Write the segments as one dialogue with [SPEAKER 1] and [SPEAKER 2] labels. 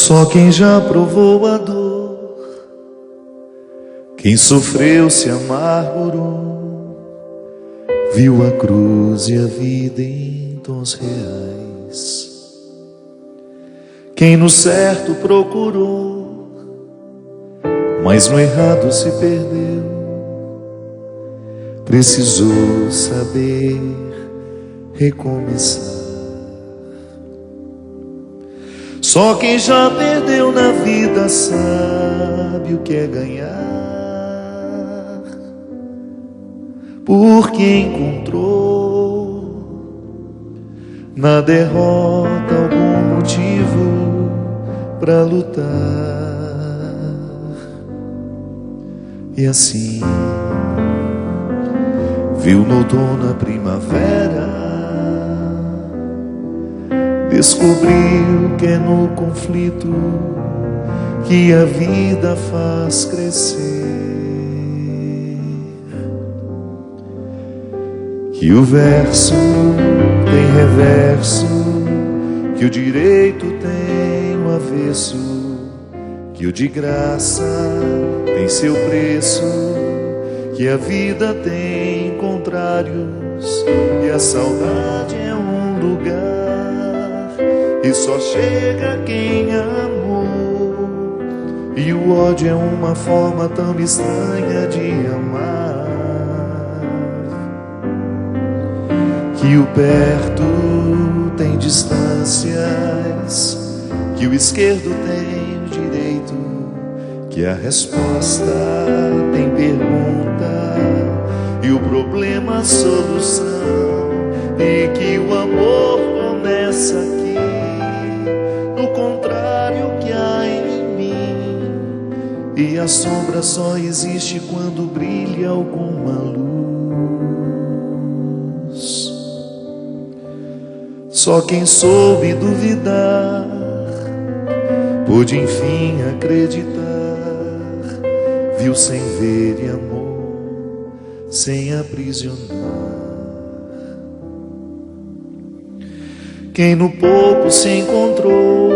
[SPEAKER 1] Só quem já provou a dor, quem sofreu se amargurou, viu a cruz e a vida em tons reais. Quem no certo procurou, mas no errado se perdeu, precisou saber recomeçar. Só quem já perdeu na vida sabe o que é ganhar, porque encontrou na derrota algum motivo para lutar. E assim viu no outono a primavera, descobriu que é no conflito que a vida faz crescer, que o verso tem reverso, que o direito tem o avesso, que o de graça tem seu preço, que a vida tem contrários, e a saudade é um lugar e só chega quem amou, e o ódio é uma forma tão estranha de amar, que o perto tem distâncias, que o esquerdo tem o direito, que a resposta tem pergunta e o problema a solução, e que o amor começa aqui, no contrário que há em mim, e a sombra só existe quando brilha alguma luz. Só quem soube duvidar pôde enfim acreditar, viu sem ver e amor sem aprisionar. Quem no pouco se encontrou,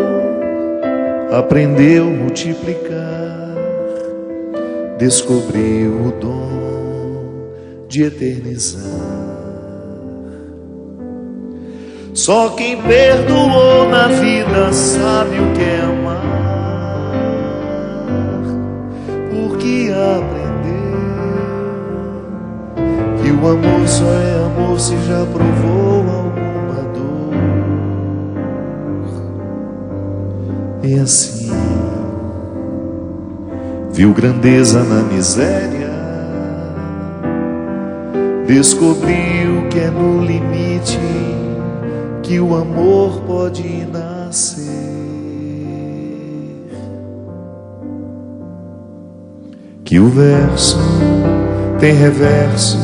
[SPEAKER 1] aprendeu a multiplicar, descobriu o dom de eternizar. Só quem perdoou na vida sabe o que é amar, porque aprendeu que o amor só é amor se já provou alguma dor. E assim viu grandeza na miséria, descobriu que é no limite que o amor pode nascer, que o verso tem reverso,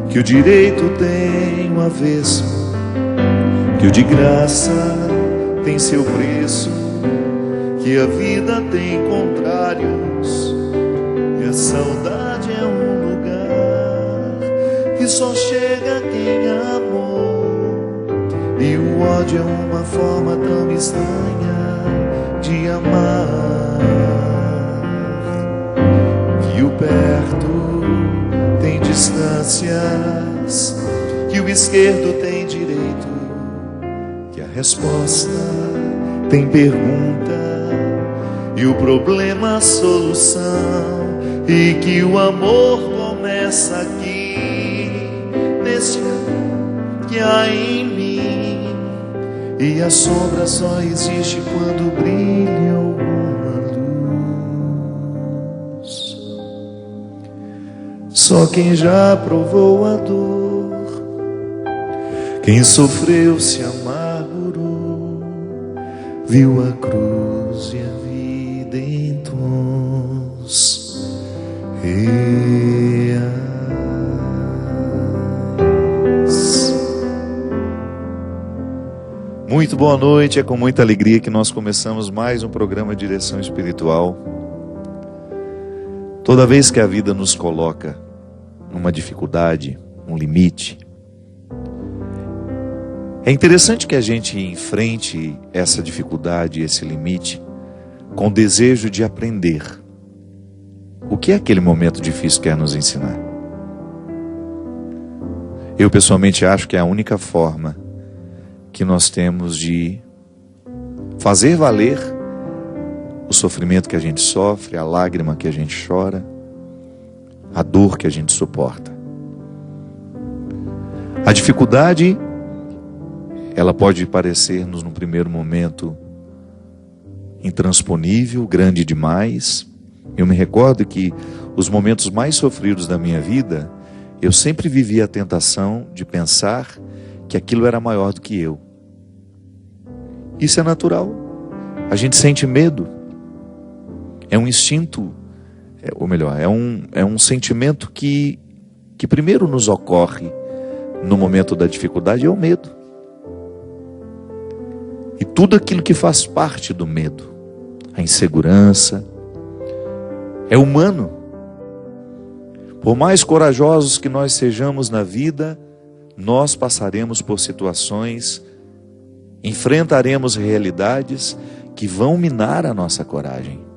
[SPEAKER 1] que o direito tem um avesso, que o de graça tem seu preço, que a vida tem contrários, e a saudade é um lugar que só chega quem amou, e o ódio é uma forma tão estranha de amar, que o perto tem distâncias, que o esquerdo tem direito, que a resposta tem pergunta e o problema a solução, e que o amor começa aqui, neste que há em mim, e a sombra só existe quando brilha alguma luz. Só quem já provou a dor, quem sofreu se amargurou, viu a cruz e a vida em tons reais. Muito boa noite, é com muita alegria que nós começamos mais um programa de Direção Espiritual. Toda vez que a vida nos coloca numa dificuldade, um limite, É interessante que a gente enfrente essa dificuldade, esse limite, com o desejo de aprender. O que aquele momento difícil quer nos ensinar? Eu pessoalmente acho que é a única forma que nós temos de fazer valer o sofrimento que a gente sofre, a lágrima que a gente chora, a dor que a gente suporta. A dificuldade, ela pode parecer-nos no primeiro momento intransponível, grande demais. Eu me recordo que os momentos mais sofridos da minha vida, eu sempre vivi a tentação de pensar que aquilo era maior do que eu. Isso é natural. A gente sente medo. É um instinto, ou melhor, é um sentimento que primeiro nos ocorre no momento da dificuldade, é o medo. E tudo aquilo que faz parte do medo, a insegurança, é humano. Por mais corajosos que nós sejamos na vida, nós passaremos por situações, enfrentaremos realidades que vão minar a nossa coragem.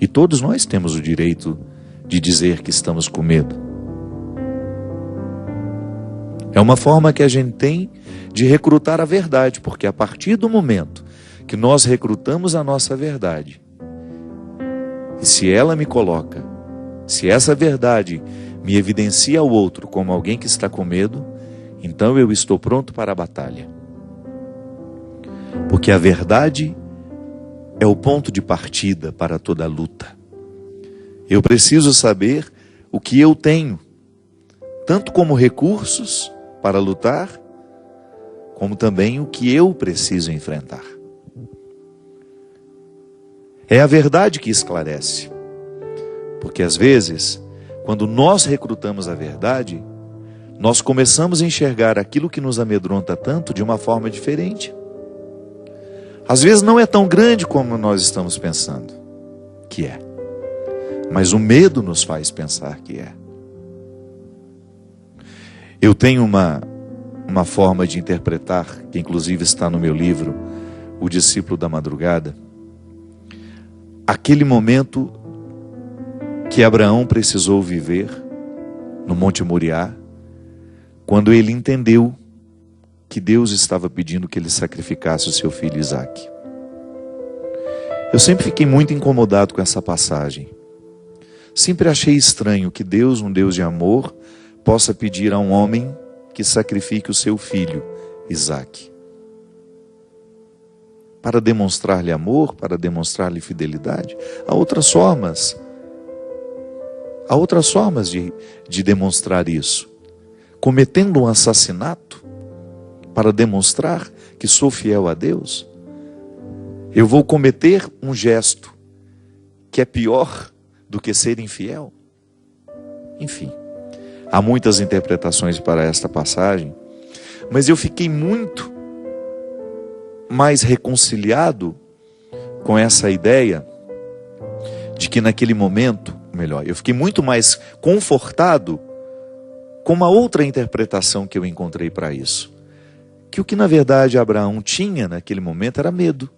[SPEAKER 1] E todos nós temos o direito de dizer que estamos com medo. É uma forma que a gente tem de recrutar a verdade, porque a partir do momento que nós recrutamos a nossa verdade, e se ela me coloca, se essa verdade me evidencia ao outro como alguém que está com medo, então eu estou pronto para a batalha. Porque a verdade é o ponto de partida para toda a luta. Eu preciso saber o que eu tenho, tanto como recursos para lutar, como também o que eu preciso enfrentar. É a verdade que esclarece. Porque às vezes, quando nós recrutamos a verdade, nós começamos a enxergar aquilo que nos amedronta tanto de uma forma diferente. Às vezes não é tão grande como nós estamos pensando que é. Mas o medo nos faz pensar que é. Eu tenho uma forma de interpretar, que inclusive está no meu livro, O Discípulo da Madrugada. Aquele momento que Abraão precisou viver no Monte Moriá, quando ele entendeu que Deus estava pedindo que ele sacrificasse o seu filho Isaque. Eu sempre fiquei muito incomodado com essa passagem. Sempre achei estranho que Deus, um Deus de amor, possa pedir a um homem que sacrifique o seu filho Isaque. Para demonstrar-lhe amor, para demonstrar-lhe fidelidade. Há outras formas de demonstrar isso. Cometendo um assassinato para demonstrar que sou fiel a Deus. Eu vou cometer um gesto que é pior do que ser infiel. Enfim, há muitas interpretações para esta passagem, mas eu fiquei muito mais reconciliado com essa ideia de que naquele momento, melhor, eu fiquei muito mais confortado com uma outra interpretação que eu encontrei para isso. Que o que na verdade Abraão tinha naquele momento era medo.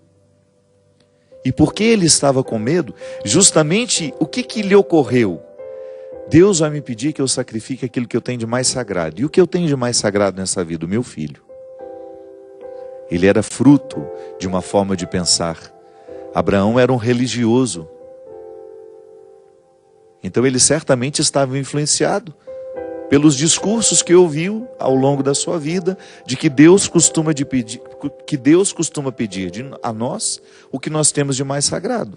[SPEAKER 1] E porque ele estava com medo, justamente o que lhe ocorreu? Deus vai me pedir que eu sacrifique aquilo que eu tenho de mais sagrado. E o que eu tenho de mais sagrado nessa vida? O meu filho. Ele era fruto de uma forma de pensar. Abraão era um religioso. Então ele certamente estava influenciado pelos discursos que ouviu ao longo da sua vida, de que Deus costuma pedir a nós o que nós temos de mais sagrado.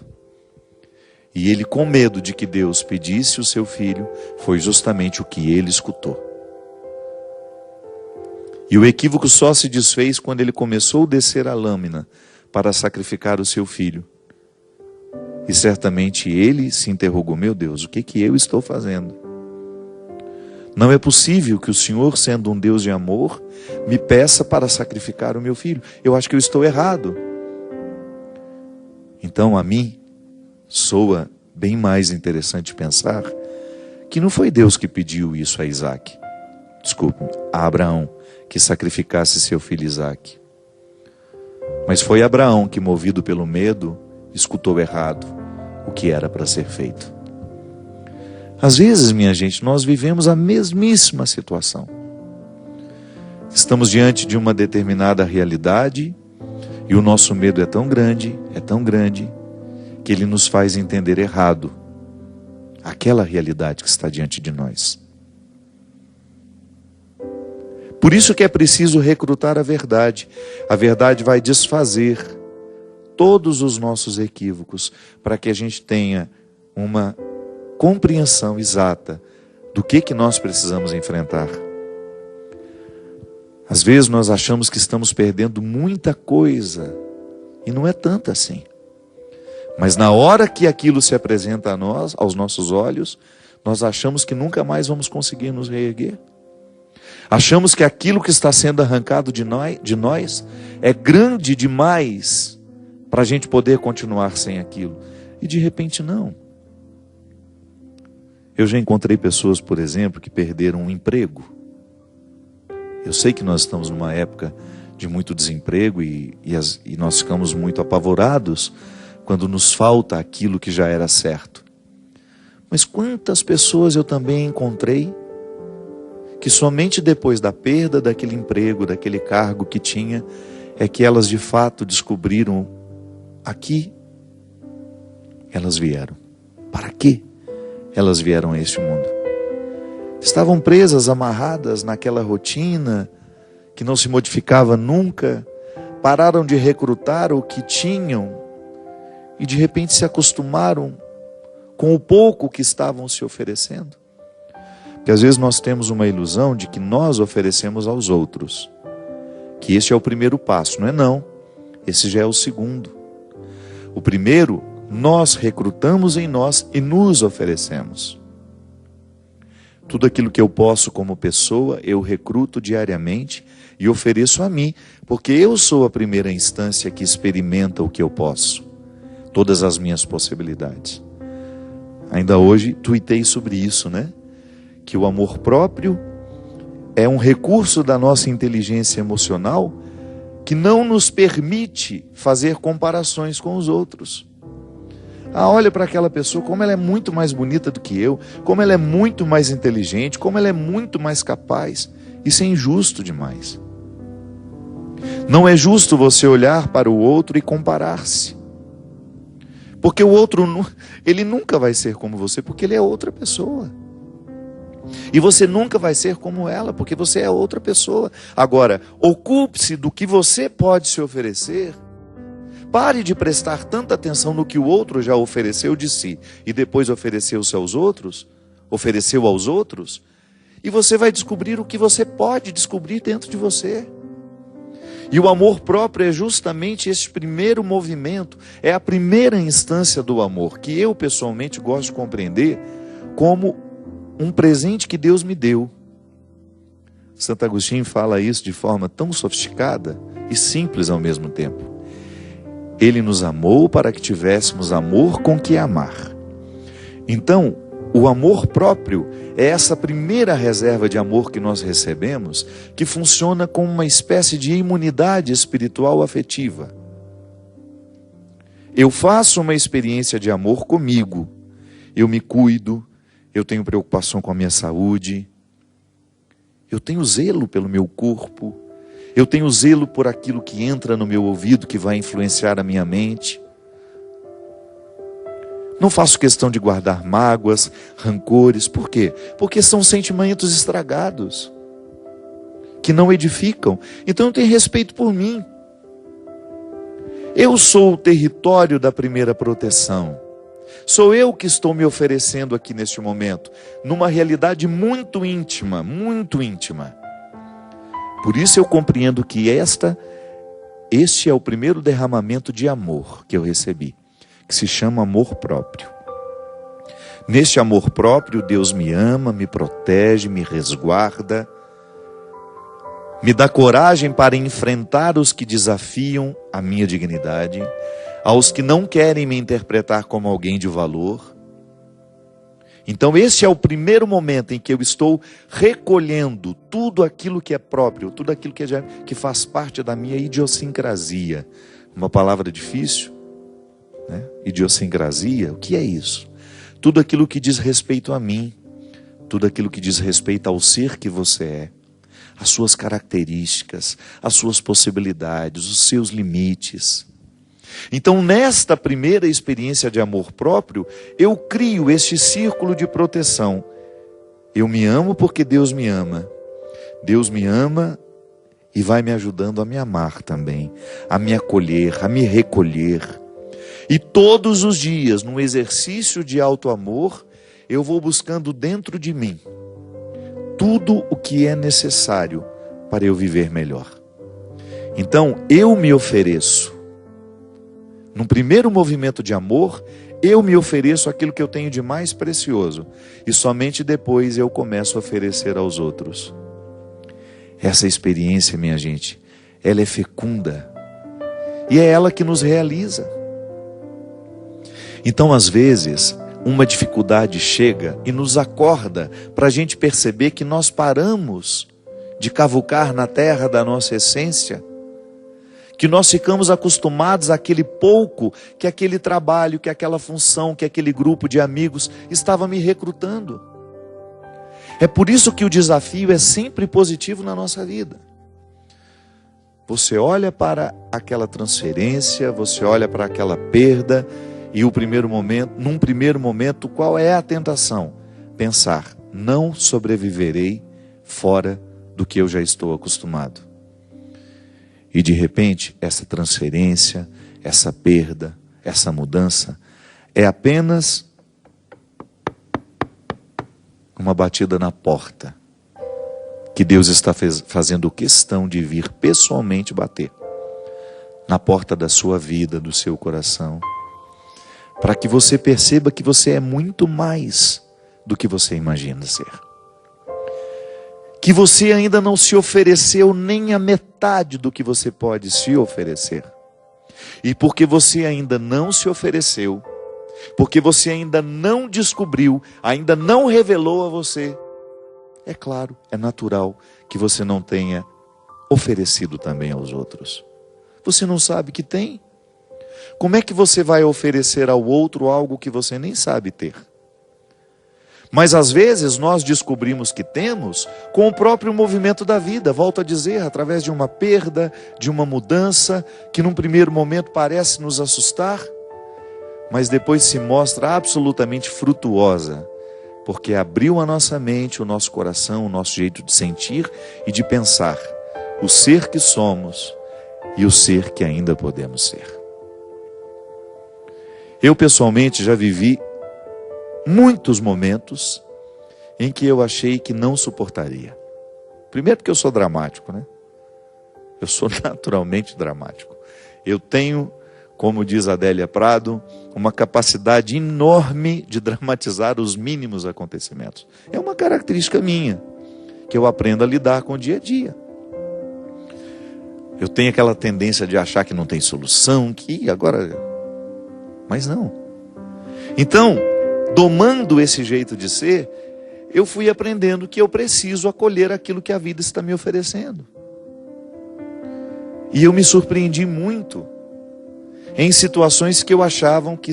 [SPEAKER 1] E ele, com medo de que Deus pedisse o seu filho, foi justamente o que ele escutou. E o equívoco só se desfez quando ele começou a descer a lâmina para sacrificar o seu filho. E certamente ele se interrogou: meu Deus, o que eu estou fazendo? Não é possível que o Senhor, sendo um Deus de amor, me peça para sacrificar o meu filho. Eu acho que eu estou errado. Então a mim soa bem mais interessante pensar que não foi Deus que pediu isso a Isaque. a Abraão que sacrificasse seu filho Isaque. Mas foi Abraão que, movido pelo medo, escutou errado o que era para ser feito. Às vezes, minha gente, nós vivemos a mesmíssima situação. Estamos diante de uma determinada realidade e o nosso medo é tão grande, que ele nos faz entender errado aquela realidade que está diante de nós. Por isso que é preciso recrutar a verdade. A verdade vai desfazer todos os nossos equívocos para que a gente tenha uma compreensão exata do que nós precisamos enfrentar. Às vezes nós achamos que estamos perdendo muita coisa e não é tanto assim. Mas na hora que aquilo se apresenta a nós, aos nossos olhos, nós achamos que nunca mais vamos conseguir nos reerguer. Achamos que aquilo que está sendo arrancado de nós é grande demais para a gente poder continuar sem aquilo. E de repente não. Eu já encontrei pessoas, por exemplo, que perderam um emprego. Eu sei que nós estamos numa época de muito desemprego e nós ficamos muito apavorados quando nos falta aquilo que já era certo. Mas quantas pessoas eu também encontrei que somente depois da perda daquele emprego, daquele cargo que tinha, é que elas de fato descobriram aqui elas vieram. Para quê elas vieram a este mundo? Estavam presas, amarradas naquela rotina que não se modificava nunca, pararam de recrutar o que tinham e de repente se acostumaram com o pouco que estavam se oferecendo. Porque às vezes nós temos uma ilusão de que nós oferecemos aos outros, que esse é o primeiro passo. Não é não, esse já é o segundo. O primeiro, nós recrutamos em nós e nos oferecemos. Tudo aquilo que eu posso como pessoa, eu recruto diariamente e ofereço a mim, porque eu sou a primeira instância que experimenta o que eu posso, todas as minhas possibilidades. Ainda hoje tuitei sobre isso, né? Que o amor próprio é um recurso da nossa inteligência emocional que não nos permite fazer comparações com os outros. Olha para aquela pessoa, como ela é muito mais bonita do que eu, como ela é muito mais inteligente, como ela é muito mais capaz. Isso é injusto demais. Não é justo você olhar para o outro e comparar-se. Porque o outro, ele nunca vai ser como você, porque ele é outra pessoa. E você nunca vai ser como ela, porque você é outra pessoa. Agora, ocupe-se do que você pode se oferecer. Pare de prestar tanta atenção no que o outro já ofereceu de si e depois ofereceu aos outros, e você vai descobrir o que você pode descobrir dentro de você. E o amor próprio é justamente esse primeiro movimento, é a primeira instância do amor, que eu pessoalmente gosto de compreender como um presente que Deus me deu. Santo Agostinho fala isso de forma tão sofisticada e simples ao mesmo tempo. Ele nos amou para que tivéssemos amor com que amar. Então, o amor próprio é essa primeira reserva de amor que nós recebemos, que funciona como uma espécie de imunidade espiritual afetiva. Eu faço uma experiência de amor comigo, eu me cuido, eu tenho preocupação com a minha saúde, eu tenho zelo pelo meu corpo, eu tenho zelo por aquilo que entra no meu ouvido, que vai influenciar a minha mente. Não faço questão de guardar mágoas, rancores. Por quê? Porque são sentimentos estragados, que não edificam. Então eu tenho respeito por mim. Eu sou o território da primeira proteção. Sou eu que estou me oferecendo aqui neste momento, numa realidade muito íntima, muito íntima. Por isso eu compreendo que este é o primeiro derramamento de amor que eu recebi, que se chama amor próprio. Neste amor próprio, Deus me ama, me protege, me resguarda, me dá coragem para enfrentar os que desafiam a minha dignidade, aos que não querem me interpretar como alguém de valor. Então esse é o primeiro momento em que eu estou recolhendo tudo aquilo que é próprio, tudo aquilo que faz parte da minha idiosincrasia. Uma palavra difícil, né? Idiosincrasia, o que é isso? Tudo aquilo que diz respeito a mim, tudo aquilo que diz respeito ao ser que você é, as suas características, as suas possibilidades, os seus limites. Então, nesta primeira experiência de amor próprio, eu crio este círculo de proteção. Eu me amo porque Deus me ama. Deus me ama e vai me ajudando a me amar também, a me acolher, a me recolher. E todos os dias, num exercício de auto-amor, eu vou buscando dentro de mim tudo o que é necessário para eu viver melhor. Então, eu me ofereço. Num primeiro movimento de amor, eu me ofereço aquilo que eu tenho de mais precioso. E somente depois eu começo a oferecer aos outros. Essa experiência, minha gente, ela é fecunda. E é ela que nos realiza. Então, às vezes, uma dificuldade chega e nos acorda para a gente perceber que nós paramos de cavucar na terra da nossa essência, que nós ficamos acostumados àquele pouco que aquele trabalho, que aquela função, que aquele grupo de amigos estava me recrutando. É por isso que o desafio é sempre positivo na nossa vida. Você olha para aquela transferência, você olha para aquela perda, e num primeiro momento, qual é a tentação? Pensar, não sobreviverei fora do que eu já estou acostumado. E de repente, essa transferência, essa perda, essa mudança, é apenas uma batida na porta, que Deus está fazendo questão de vir pessoalmente bater na porta da sua vida, do seu coração, para que você perceba que você é muito mais do que você imagina ser. Que você ainda não se ofereceu nem a metade do que você pode se oferecer. E porque você ainda não se ofereceu, porque você ainda não descobriu, ainda não revelou a você, é claro, é natural que você não tenha oferecido também aos outros. Você não sabe que tem? Como é que você vai oferecer ao outro algo que você nem sabe ter? Mas às vezes nós descobrimos que temos com o próprio movimento da vida, volto a dizer, através de uma perda, de uma mudança, que num primeiro momento parece nos assustar, mas depois se mostra absolutamente frutuosa, porque abriu a nossa mente, o nosso coração, o nosso jeito de sentir e de pensar, o ser que somos e o ser que ainda podemos ser. Eu pessoalmente já vivi muitos momentos em que eu achei que não suportaria. Primeiro porque eu sou dramático, né? Eu sou naturalmente dramático. Eu tenho, como diz Adélia Prado, uma capacidade enorme de dramatizar os mínimos acontecimentos. É uma característica minha, que eu aprendo a lidar com o dia a dia. Eu tenho aquela tendência de achar que não tem solução, que agora... Mas não. Então, domando esse jeito de ser, eu fui aprendendo que eu preciso acolher aquilo que a vida está me oferecendo. E eu me surpreendi muito em situações que eu achava que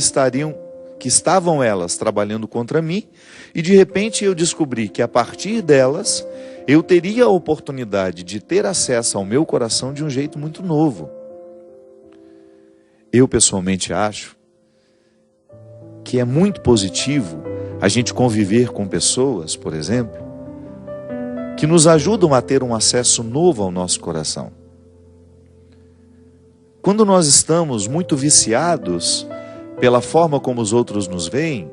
[SPEAKER 1] estavam elas trabalhando contra mim, e de repente eu descobri que a partir delas, eu teria a oportunidade de ter acesso ao meu coração de um jeito muito novo. Eu pessoalmente acho que é muito positivo a gente conviver com pessoas, por exemplo, que nos ajudam a ter um acesso novo ao nosso coração. Quando nós estamos muito viciados pela forma como os outros nos veem,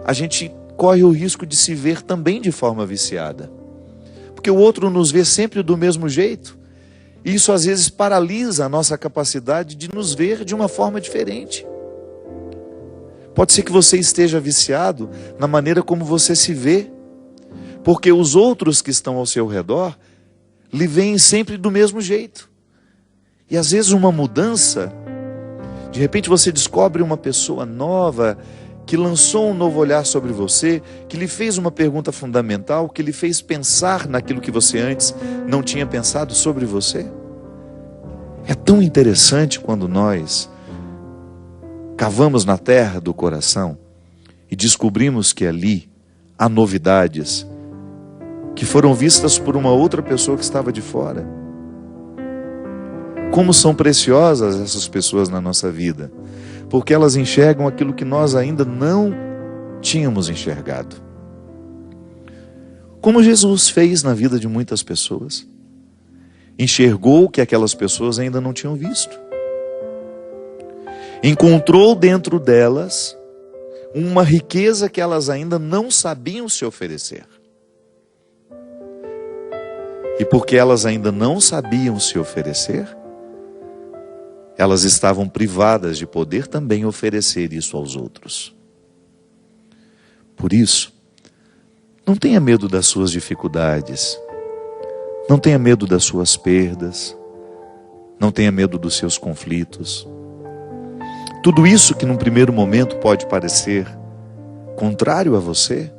[SPEAKER 1] a gente corre o risco de se ver também de forma viciada. Porque o outro nos vê sempre do mesmo jeito, e isso às vezes paralisa a nossa capacidade de nos ver de uma forma diferente. Pode ser que você esteja viciado na maneira como você se vê, porque os outros que estão ao seu redor lhe veem sempre do mesmo jeito. E às vezes uma mudança, de repente você descobre uma pessoa nova que lançou um novo olhar sobre você, que lhe fez uma pergunta fundamental, que lhe fez pensar naquilo que você antes não tinha pensado sobre você? É tão interessante quando nós cavamos na terra do coração e descobrimos que ali há novidades que foram vistas por uma outra pessoa que estava de fora. Como são preciosas essas pessoas na nossa vida, porque elas enxergam aquilo que nós ainda não tínhamos enxergado. Como Jesus fez na vida de muitas pessoas. Enxergou o que aquelas pessoas ainda não tinham visto. Encontrou dentro delas uma riqueza que elas ainda não sabiam se oferecer. E porque elas ainda não sabiam se oferecer, elas estavam privadas de poder também oferecer isso aos outros. Por isso, não tenha medo das suas dificuldades, não tenha medo das suas perdas, não tenha medo dos seus conflitos. Tudo isso que num primeiro momento pode parecer contrário a você,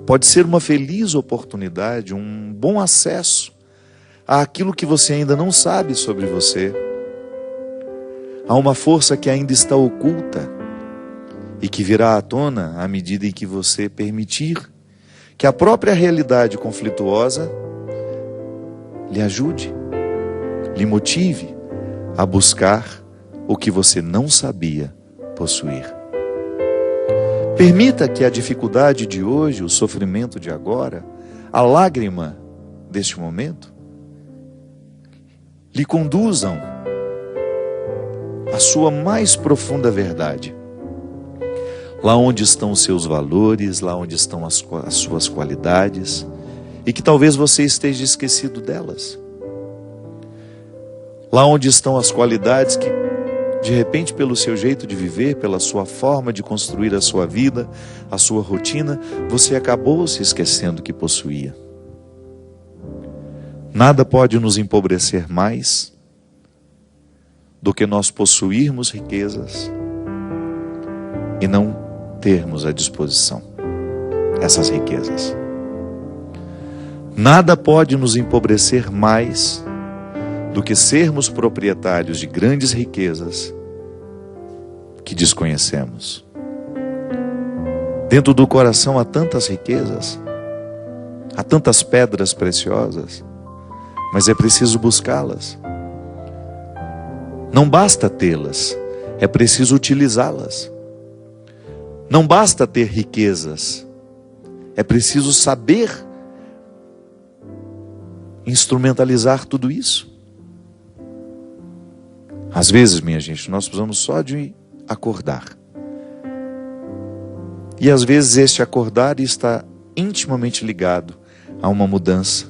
[SPEAKER 1] pode ser uma feliz oportunidade, um bom acesso àquilo que você ainda não sabe sobre você. Há uma força que ainda está oculta e que virá à tona à medida em que você permitir que a própria realidade conflituosa lhe ajude, lhe motive a buscar o que você não sabia possuir. Permita que a dificuldade de hoje, o sofrimento de agora, a lágrima deste momento, lhe conduzam à sua mais profunda verdade. Lá onde estão os seus valores, lá onde estão as suas qualidades, e que talvez você esteja esquecido delas. Lá onde estão as qualidades que, de repente, pelo seu jeito de viver, pela sua forma de construir a sua vida, a sua rotina, você acabou se esquecendo que possuía. Nada pode nos empobrecer mais do que nós possuirmos riquezas e não termos à disposição essas riquezas. Nada pode nos empobrecer mais do que sermos proprietários de grandes riquezas que desconhecemos. Dentro do coração há tantas riquezas, há tantas pedras preciosas, mas é preciso buscá-las. Não basta tê-las, é preciso utilizá-las. Não basta ter riquezas, é preciso saber instrumentalizar tudo isso. Às vezes, minha gente, nós precisamos só de acordar. E às vezes este acordar está intimamente ligado a uma mudança,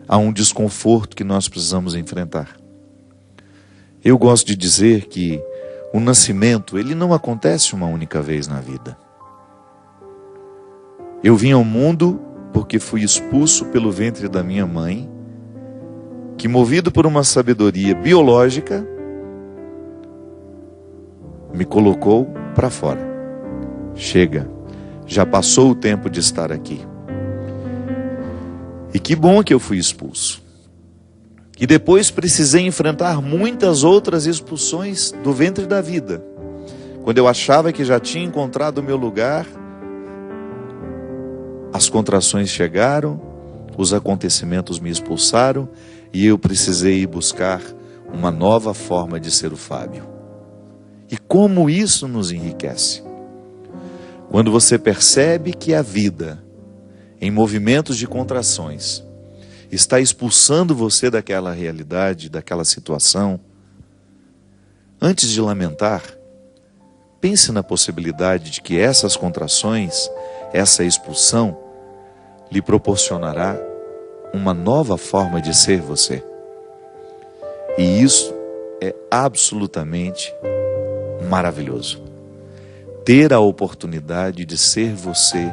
[SPEAKER 1] a um desconforto que nós precisamos enfrentar. Eu gosto de dizer que o nascimento, ele não acontece uma única vez na vida. Eu vim ao mundo porque fui expulso pelo ventre da minha mãe, que, movido por uma sabedoria biológica, me colocou para fora. Chega, já passou o tempo de estar aqui. E que bom que eu fui expulso. E depois precisei enfrentar muitas outras expulsões do ventre da vida. Quando eu achava que já tinha encontrado o meu lugar, as contrações chegaram, os acontecimentos me expulsaram e eu precisei ir buscar uma nova forma de ser o Fábio. E como isso nos enriquece? Quando você percebe que a vida, em movimentos de contrações, está expulsando você daquela realidade, daquela situação, antes de lamentar, pense na possibilidade de que essas contrações, essa expulsão, lhe proporcionará uma nova forma de ser você. E isso é absolutamente maravilhoso. Ter a oportunidade de ser você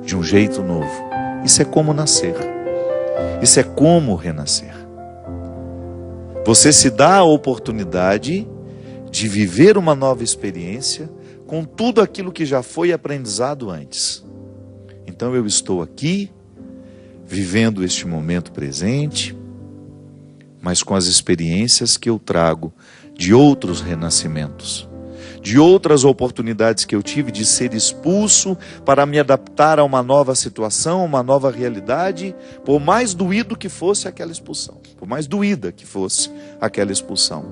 [SPEAKER 1] de um jeito novo. Isso é como nascer. Isso é como renascer. Você se dá a oportunidade de viver uma nova experiência com tudo aquilo que já foi aprendizado antes. Então eu estou aqui, vivendo este momento presente, mas com as experiências que eu trago de outros renascimentos, de outras oportunidades que eu tive de ser expulso para me adaptar a uma nova situação, uma nova realidade, por mais doído que fosse aquela expulsão, por mais doída que fosse aquela expulsão.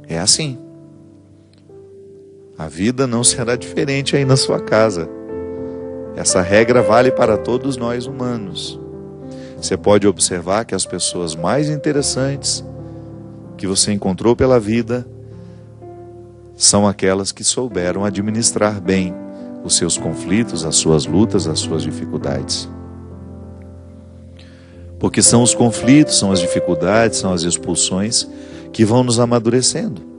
[SPEAKER 1] É assim. A vida não será diferente aí na sua casa. Essa regra vale para todos nós humanos. Você pode observar que as pessoas mais interessantes que você encontrou pela vida são aquelas que souberam administrar bem os seus conflitos, as suas lutas, as suas dificuldades. Porque são os conflitos, são as dificuldades, são as expulsões que vão nos amadurecendo.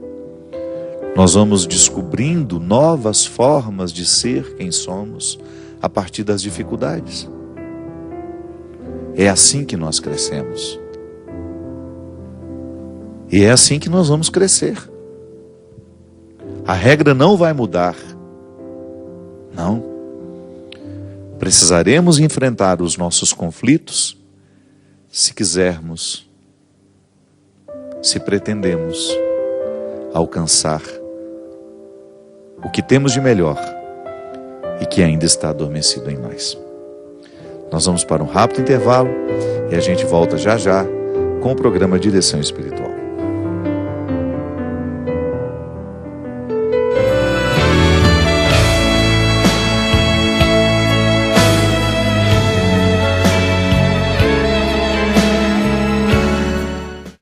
[SPEAKER 1] Nós vamos descobrindo novas formas de ser quem somos a partir das dificuldades. É assim que nós crescemos. E é assim que nós vamos crescer. A regra não vai mudar. Não. Precisaremos enfrentar os nossos conflitos se quisermos, se pretendemos alcançar o que temos de melhor e que ainda está adormecido em nós. Nós vamos para um rápido intervalo e a gente volta já já com o programa Direção Espiritual.